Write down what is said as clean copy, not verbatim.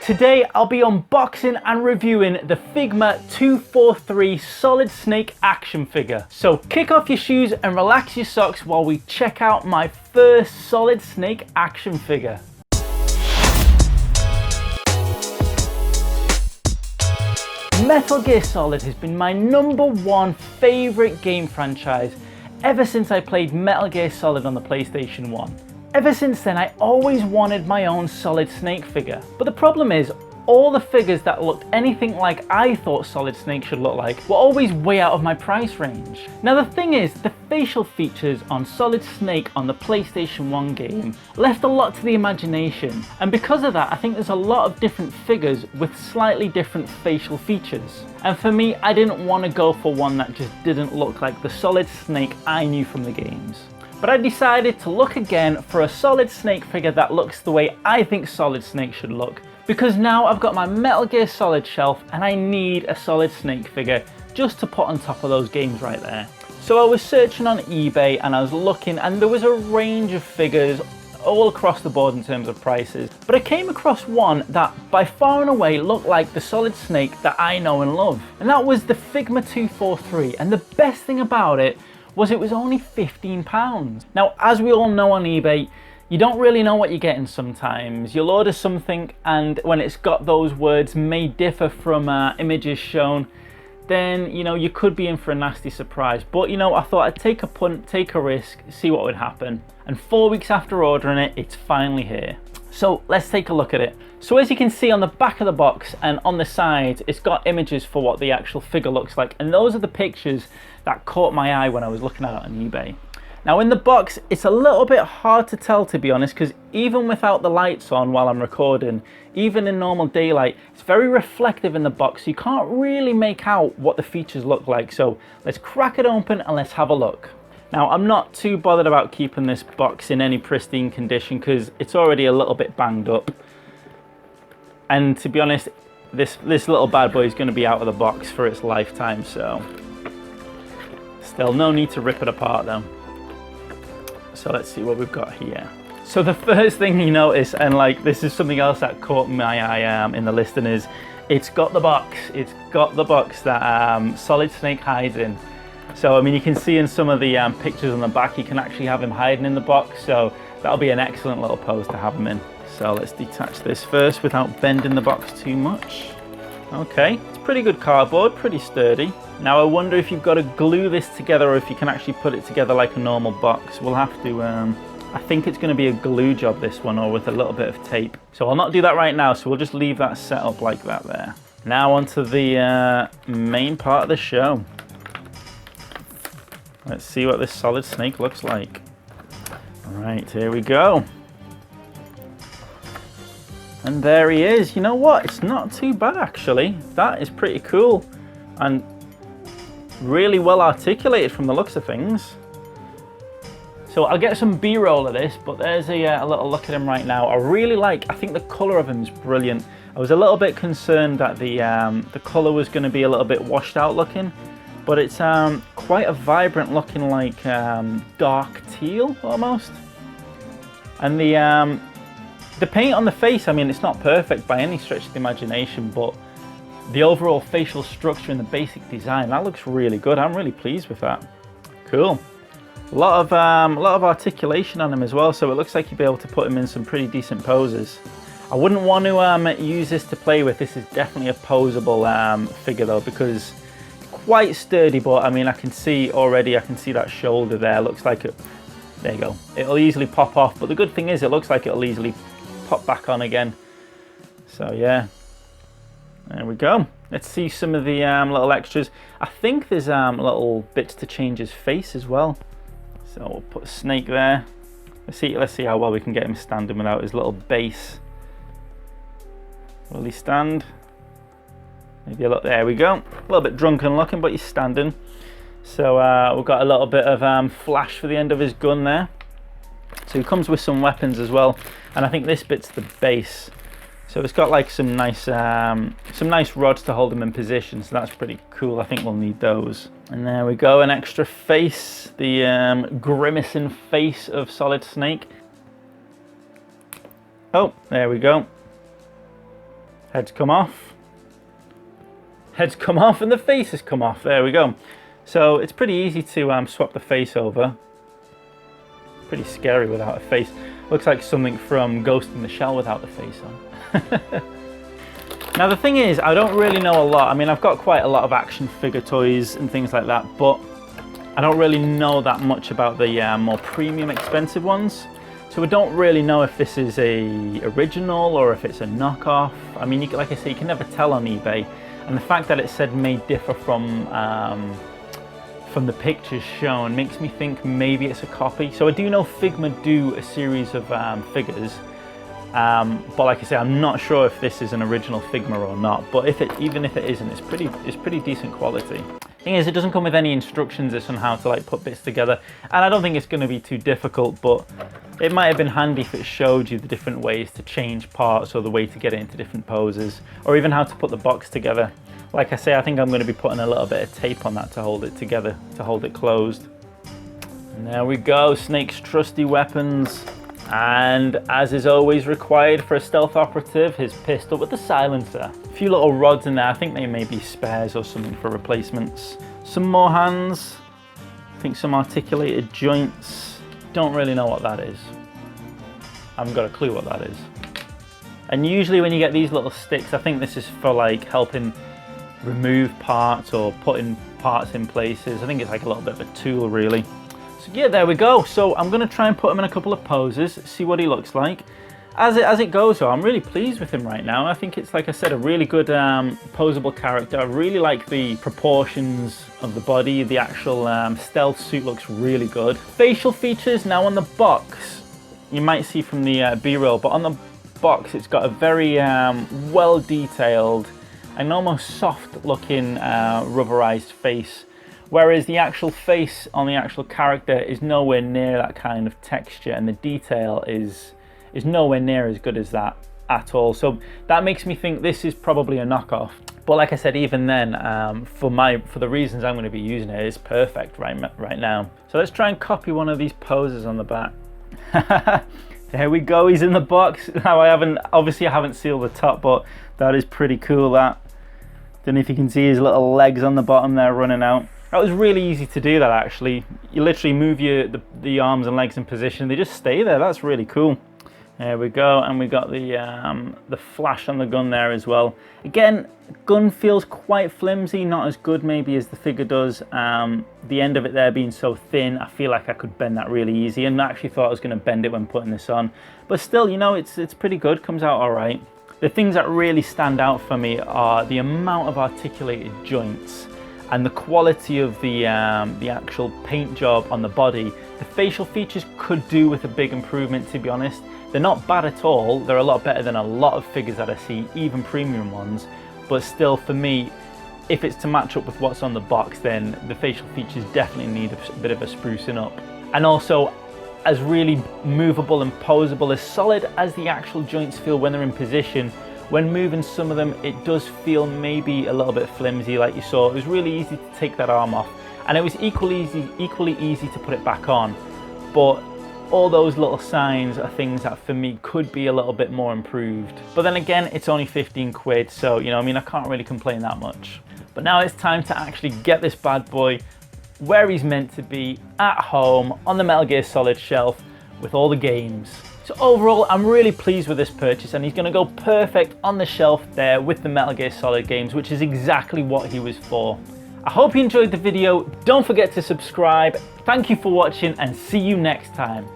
Today I'll be unboxing and reviewing the Figma 243 Solid Snake action figure. So kick off your shoes and relax your socks while we check out my first Solid Snake action figure. Metal Gear Solid has been my #1 favourite game franchise ever since I played Metal Gear Solid on the PlayStation 1. Ever since then, I always wanted my own Solid Snake figure. But the problem is, all the figures that looked anything like I thought Solid Snake should look like were always way out of my price range. Now the thing is, the facial features on Solid Snake on the PlayStation 1 game left a lot to the imagination. And because of that, I think there's a lot of different figures with slightly different facial features. And for me, I didn't want to go for one that just didn't look like the Solid Snake I knew from the games. But I decided to look again for a Solid Snake figure that looks the way I think Solid Snake should look. Because now I've got my Metal Gear Solid shelf and I need a Solid Snake figure just to put on top of those games right there. So I was searching on eBay and I was looking, and there was a range of figures all across the board in terms of prices. But I came across one that by far and away looked like the Solid Snake that I know and love. And that was the Figma 243. And the best thing about it was only £15. Now, as we all know on eBay, you don't really know what you're getting sometimes. You'll order something and when it's got those words "may differ from images shown," then you could be in for a nasty surprise. But I thought I'd take a punt, take a risk, see what would happen. And 4 weeks after ordering it, it's finally here. So let's take a look at it. So as you can see on the back of the box and on the side, it's got images for what the actual figure looks like. And those are the pictures that caught my eye when I was looking at it on eBay. Now in the box, it's a little bit hard to tell, to be honest, because even without the lights on while I'm recording, even in normal daylight, it's very reflective in the box. So you can't really make out what the features look like. So let's crack it open and let's have a look. Now I'm not too bothered about keeping this box in any pristine condition because it's already a little bit banged up. And to be honest, this little bad boy is going to be out of the box for its lifetime, so still no need to rip it apart though. So let's see what we've got here. So the first thing you notice, and this is something else that caught my eye in the listing, is it's got the box. It's got the box that Solid Snake hides in. So I mean, you can see in some of the pictures on the back, you can actually have him hiding in the box. So that'll be an excellent little pose to have him in. So let's detach this first without bending the box too much. Okay, it's pretty good cardboard, pretty sturdy. Now I wonder if you've got to glue this together or if you can actually put it together like a normal box. We'll have to, I think it's going to be a glue job, this one, or with a little bit of tape. So I'll not do that right now, so we'll just leave that set up like that there. Now onto the main part of the show. Let's see what this Solid Snake looks like. All right, here we go. And there he is. You know what? It's not too bad actually. That is pretty cool and really well articulated from the looks of things. So I'll get some B-roll of this, but there's a little look at him right now. I think the colour of him is brilliant. I was a little bit concerned that the colour was going to be a little bit washed out looking, but it's quite a vibrant looking, like dark teal almost. And the paint on the face, I mean, it's not perfect by any stretch of the imagination, but the overall facial structure and the basic design, that looks really good. I'm really pleased with that. Cool. A lot of articulation on him as well, so it looks like you'll be able to put him in some pretty decent poses. I wouldn't want to use this to play with. This is definitely a posable figure though, because quite sturdy, but I mean, I can see that shoulder there. Looks like it, there you go. It'll easily pop off, but the good thing is it looks like it'll easily pop back on again. So yeah, there we go. Let's see some of the little extras. I think there's little bits to change his face as well. So we'll put Snake there. Let's see how well we can get him standing without his little base. Will he stand? Maybe a look. There we go. A little bit drunken looking, but he's standing. So we've got a little bit of flash for the end of his gun there. So he comes with some weapons as well, and I think this bit's the base. So it's got like some nice rods to hold him in position, so that's pretty cool. I think we'll need those. And there we go, an extra face, the grimacing face of Solid Snake. Oh, there we go. Head's come off. Head's come off and the face has come off. There we go. So it's pretty easy to swap the face over. Pretty scary without a face. Looks like something from Ghost in the Shell without the face on. Now the thing is, I don't really know a lot. I mean, I've got quite a lot of action figure toys and things like that, but I don't really know that much about the more premium expensive ones. So I don't really know if this is a original or if it's a knockoff. I mean, like I say, you can never tell on eBay. And the fact that it said may differ from the pictures shown makes me think maybe it's a copy. So I do know Figma do a series of figures. But like I say, I'm not sure if this is an original Figma or not. But even if it isn't, it's pretty decent quality. Thing is, it doesn't come with any instructions as on how to like put bits together, and I don't think it's going to be too difficult. But it might have been handy if it showed you the different ways to change parts or the way to get it into different poses, or even how to put the box together. Like I say, I think I'm going to be putting a little bit of tape on that to hold it together, to hold it closed. And there we go, Snake's trusty weapons. And as is always required for a stealth operative, his pistol with the silencer. A few little rods in there, I think they may be spares or something for replacements. Some more hands, I think some articulated joints. Don't really know what that is. I haven't got a clue what that is. And usually when you get these little sticks, I think this is for like helping remove parts or putting parts in places. I think it's like a little bit of a tool really. So yeah, there we go. So I'm going to try and put him in a couple of poses, see what he looks like. As it goes though, I'm really pleased with him right now. I think it's, like I said, a really good posable character. I really like the proportions of the body. The actual stealth suit looks really good. Facial features, now on the box, you might see from the B-roll, but on the box it's got a very well detailed and almost soft looking rubberized face. Whereas the actual face on the actual character is nowhere near that kind of texture, and the detail is nowhere near as good as that at all. So that makes me think this is probably a knockoff. But like I said, even then, for the reasons I'm going to be using it, it's perfect right now. So let's try and copy one of these poses on the back. There we go, he's in the box. Now obviously I haven't sealed the top, but that is pretty cool. That. Don't know if you can see his little legs on the bottom there running out. That was really easy to do that actually. You literally move the arms and legs in position, they just stay there. That's really cool. There we go, and we got the flash on the gun there as well. Again, gun feels quite flimsy, not as good maybe as the figure does. The end of it there being so thin, I feel like I could bend that really easy, and I actually thought I was going to bend it when putting this on. But still, you know, it's pretty good, comes out all right. The things that really stand out for me are the amount of articulated joints and the quality of the actual paint job on the body. The facial features could do with a big improvement, to be honest. They're not bad at all. They're a lot better than a lot of figures that I see, even premium ones. But still, for me, if it's to match up with what's on the box, then the facial features definitely need a bit of a sprucing up. And also, as really movable and posable, as solid as the actual joints feel when they're in position, when moving some of them, it does feel maybe a little bit flimsy, like you saw. It was really easy to take that arm off, and it was equally easy to put it back on. But all those little signs are things that for me could be a little bit more improved. But then again, it's only 15 quid, so you know, I mean, I can't really complain that much. But now it's time to actually get this bad boy where he's meant to be, at home on the Metal Gear Solid shelf with all the games. So overall, I'm really pleased with this purchase, and he's going to go perfect on the shelf there with the Metal Gear Solid games, which is exactly what he was for. I hope you enjoyed the video. Don't forget to subscribe. Thank you for watching, and see you next time.